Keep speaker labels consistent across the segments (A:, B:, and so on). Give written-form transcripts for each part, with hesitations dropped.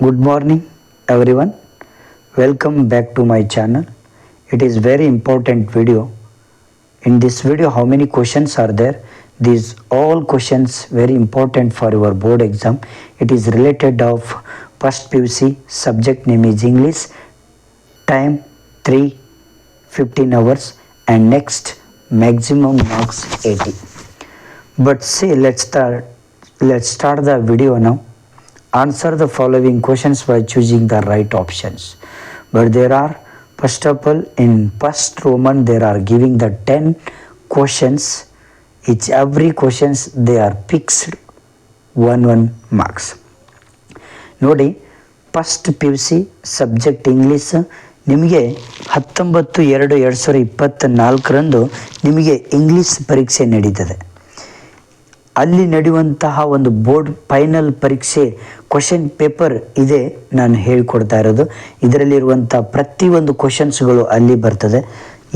A: Good morning everyone. Welcome back to my channel. It is very important video. In this video how many questions are there? These all questions very important for your board exam. It is related of first PUC, subject name is English, time 3:15 hours and next maximum marks 80. But see, let's start the video now. Answer the following questions by choosing the right options. But there are, first of all, in first Roman there are giving the 10 questions. Each every questions they are fixed 1 marks. ನೋಡಿ, first P U C subject English ನಿಮಗೆ 19/2/2024 ನಿಮಗೆ English ಪರೀಕ್ಷೆ ನಡೀತದೆ. ಅಲ್ಲಿ ನಡೆಯುವಂತಹ ಒಂದು board final ಪರೀಕ್ಷೆ question paper ಇದೆ ನಾನು ಹೇಳಿಕೊಡ್ತಾ ಇರೋದು. ಇದರಲ್ಲಿರುವಂಥ ಪ್ರತಿಯೊಂದು ಕ್ವಶನ್ಸ್ಗಳು ಅಲ್ಲಿ ಬರ್ತದೆ.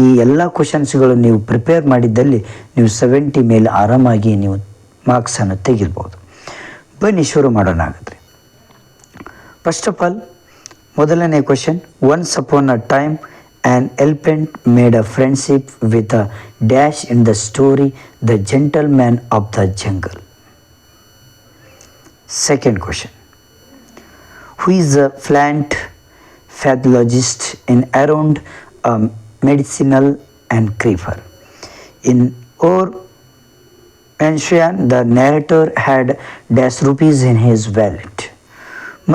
A: ಈ ಎಲ್ಲ ಕ್ವಶನ್ಸ್ಗಳು ನೀವು ಪ್ರಿಪೇರ್ ಮಾಡಿದ್ದಲ್ಲಿ ನೀವು 70 ಮೇಲೆ ಆರಾಮಾಗಿ ನೀವು ಮಾರ್ಕ್ಸನ್ನು ತೆಗಿರ್ಬೋದು. ಬನ್ನಿ ಶುರು ಮಾಡೋಣ ಹಾಗಾದರೆ. ಫಸ್ಟ್ ಆಫ್ ಆಲ್ ಮೊದಲನೇ question, once upon a time an elephant made a friendship with a dash in the story The Gentleman of the Jungle. Second question, who is a plant pathologist in around medicinal and creeper? In or mention the narrator had dash rupees in his wallet.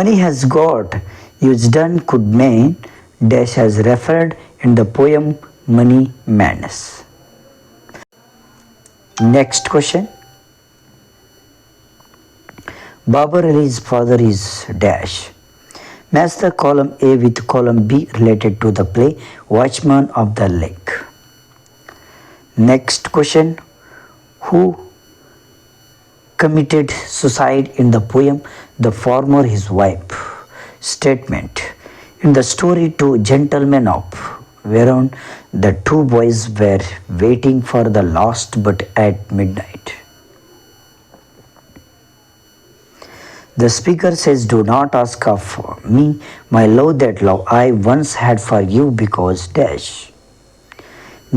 A: Money has got used done could mean dash has referred in the poem Money Madness. Next question, Babar Ali's father is dash. Match the column A with column B related to the play Watchman of the Lake. Next question, who committed suicide in the poem The Farmer His Wife? Statement, in the story Two Gentlemen of whereon the two boys were waiting for the last but at midnight. The speaker says, do not ask of me my love that love I once had for you because dash.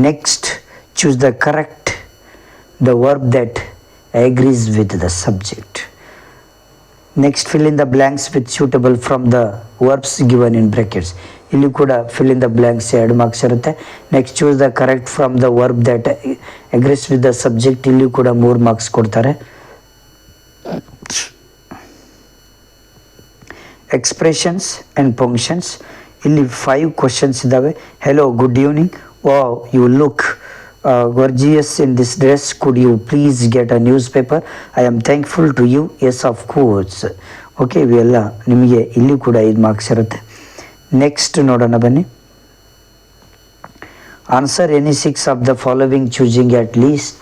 A: Next, choose the correct the verb that agrees with the subject. Next, fill in the blanks with suitable from the verbs given in brackets. ಇಲ್ಲಿ ಕೂಡ fill in the blanks 2 marks ಇರುತ್ತೆ. Next choose the correct from the verb that agrees with the subject, ಇಲ್ಲಿ ಕೂಡ 3 marks ಕೊಡ್ತಾರೆ. Expressions and functions, ಇಲ್ಲಿ 5 questions ಇದ್ದಾವೆ. Hello, good evening, wow you look gorgeous in this dress, could you please get a newspaper? I am thankful to you. Yes, of course. Okay, ಇವೆಲ್ಲ ನಿಮಗೆ ಇಲ್ಲಿ ಕೂಡ 5 marks ಇರುತ್ತೆ. Next ನೋಡೋಣ ಬನ್ನಿ. Answer any 6 of the following choosing at least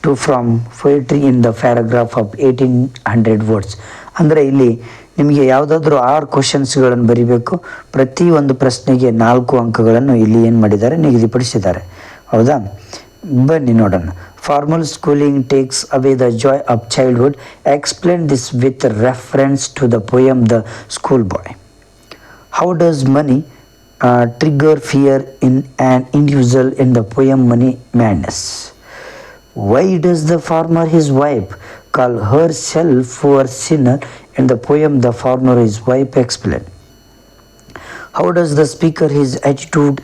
A: 2 from poetry in the paragraph of 1800 words. ಅಂದರೆ ಇಲ್ಲಿ ನಿಮಗೆ ಯಾವುದಾದ್ರೂ 6 ಕ್ವಶನ್ಸ್ಗಳನ್ನು ಬರೀಬೇಕು. ಪ್ರತಿಯೊಂದು ಪ್ರಶ್ನೆಗೆ 4 ಅಂಕಗಳನ್ನು ಇಲ್ಲಿ ಏನು ಮಾಡಿದ್ದಾರೆ, ನಿಗದಿಪಡಿಸಿದ್ದಾರೆ. ಹೌದಾ? ಬನ್ನಿ ನೋಡೋಣ. Formal schooling takes away the joy of childhood. Explain this with reference to the poem the school boy. How does money trigger fear in an individual in the poem money madness? Why does the farmer his wife call herself poor sinner in the poem the farmer his wife? Explain. How does the speaker his attitude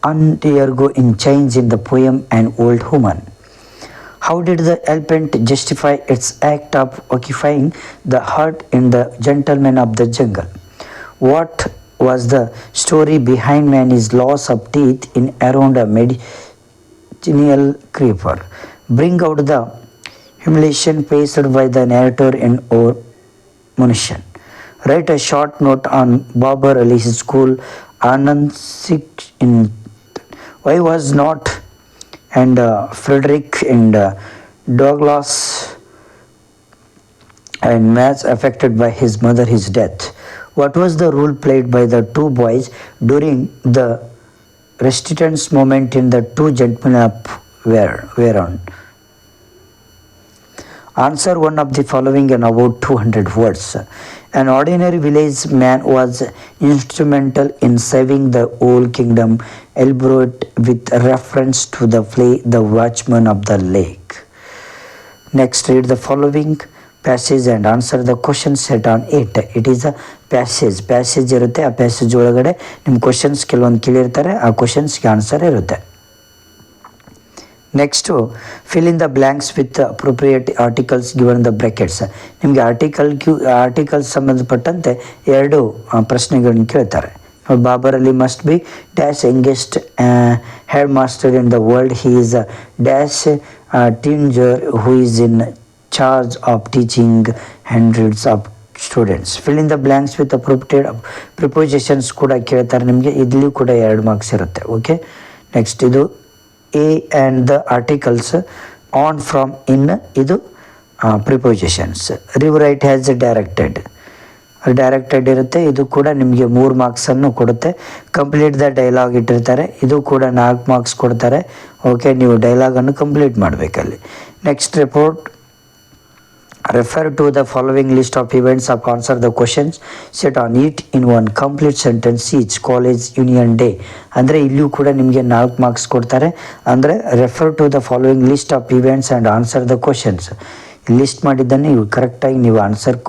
A: undergo in change in the poem An Old Woman? How did the elephant justify its act of occupying the hut in The Gentleman of the Jungle? What was the story behind man's loss of teeth in Around a Medicinal Creeper? Bring out the humiliation faced by the narrator in Or Munition. Write a short note on Babar Ali's school Anand Sikh in. Why was not and Frederick and Douglas and Max affected by his mother his death? What was the role played by the two boys during the resistance moment in the Two Gentlemen of Whereon? Answer one of the following in about 200 words. An ordinary village man was instrumental in saving the whole kingdom, elaborate with reference to the play The Watchman of the Lake. Next, read the following passage and answer the question set on it. It is a passage ಇರುತ್ತೆ. ಆ passage ಒಳಗಡೆ ನಿಮ್ಮ questions ಕೆಲವೊಂದು ಕೇಳಿರ್ತಾರೆ, ಆ ಕ್ವಶನ್ಸ್ಗೆ answer ಇರುತ್ತೆ. Next fill in the blanks with appropriate articles given the brackets. ನಿಮಗೆ ಆರ್ಟಿಕಲ್ಸ್ ಸಂಬಂಧಪಟ್ಟಂತೆ 2 ಪ್ರಶ್ನೆಗಳನ್ನು ಕೇಳ್ತಾರೆ. Babar Ali must be dash youngest headmaster in the world. He is dash teenager who is in charge of teaching hundreds of students. Fill in the blanks with appropriate prepositions ಕೂಡ ಕೇಳ್ತಾರೆ ನಿಮಗೆ. ಇಲ್ಲಿ ಕೂಡ 2 marks ಇರುತ್ತೆ. Okay, next ಇದು A and the articles on from ಇನ್, ಇದು prepositions. ರಿವರೈಟ್ has directed ಇರುತ್ತೆ. ಇದು ಕೂಡ ನಿಮಗೆ 3 ಮಾರ್ಕ್ಸನ್ನು ಕೊಡುತ್ತೆ. ಕಂಪ್ಲೀಟ್ ದ ಡೈಲಾಗ್ ಇಟ್ಟಿರ್ತಾರೆ, ಇದು ಕೂಡ 4 ಮಾರ್ಕ್ಸ್ ಕೊಡ್ತಾರೆ. ಓಕೆ, ನೀವು ಡೈಲಾಗನ್ನು ಕಂಪ್ಲೀಟ್ ಮಾಡಬೇಕಲ್ಲಿ. Next report refer to the following list of events of answer the questions set on it in one complete sentence each. College union day ಅಂದರೆ ಇಲ್ಲಿಯೂ ಕೂಡ ನಿಮಗೆ 4 ಮಾರ್ಕ್ಸ್ ಕೊಡ್ತಾರೆ. ಅಂದರೆ refer to the following list of events and answer the questions. List ಮಾಡಿದ್ದನ್ನು ನೀವು ಕರೆಕ್ಟಾಗಿ ನೀವು ಆನ್ಸರ್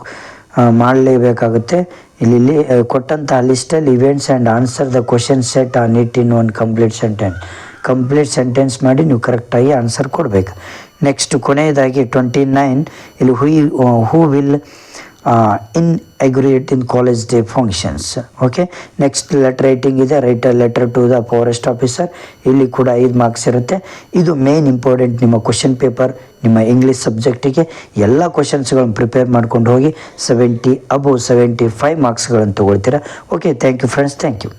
A: ಮಾಡಲೇಬೇಕಾಗುತ್ತೆ. ಇಲ್ಲಿ ಕೊಟ್ಟಂತಹ ಲಿಸ್ಟಲ್ಲಿ events and answer the question set on it in one complete sentence ಮಾಡಿ ನೀವು ಕರೆಕ್ಟಾಗಿ ಆನ್ಸರ್ ಕೊಡಬೇಕು. ನೆಕ್ಸ್ಟ್ ಕೊನೆಯದಾಗಿ 29 ಇಲ್ಲಿ who will inaugurate in college day functions. Okay, next letter writing ಇದೆ. Write a letter to the forest officer. ಇಲ್ಲಿ ಕೂಡ 5 marks ಇರುತ್ತೆ. ಇದು ಮೇನ್ ಇಂಪಾರ್ಟೆಂಟ್ ನಿಮ್ಮ ಕ್ವಶನ್ ಪೇಪರ್, ನಿಮ್ಮ ಇಂಗ್ಲೀಷ್ ಸಬ್ಜೆಕ್ಟಿಗೆ ಎಲ್ಲ ಕ್ವಶನ್ಸ್ಗಳನ್ನು ಪ್ರಿಪೇರ್ ಮಾಡ್ಕೊಂಡು ಹೋಗಿ 75 ಮಾರ್ಕ್ಸ್ಗಳನ್ನು ತೊಗೊಳ್ತೀರಾ. Okay, thank you friends, thank you.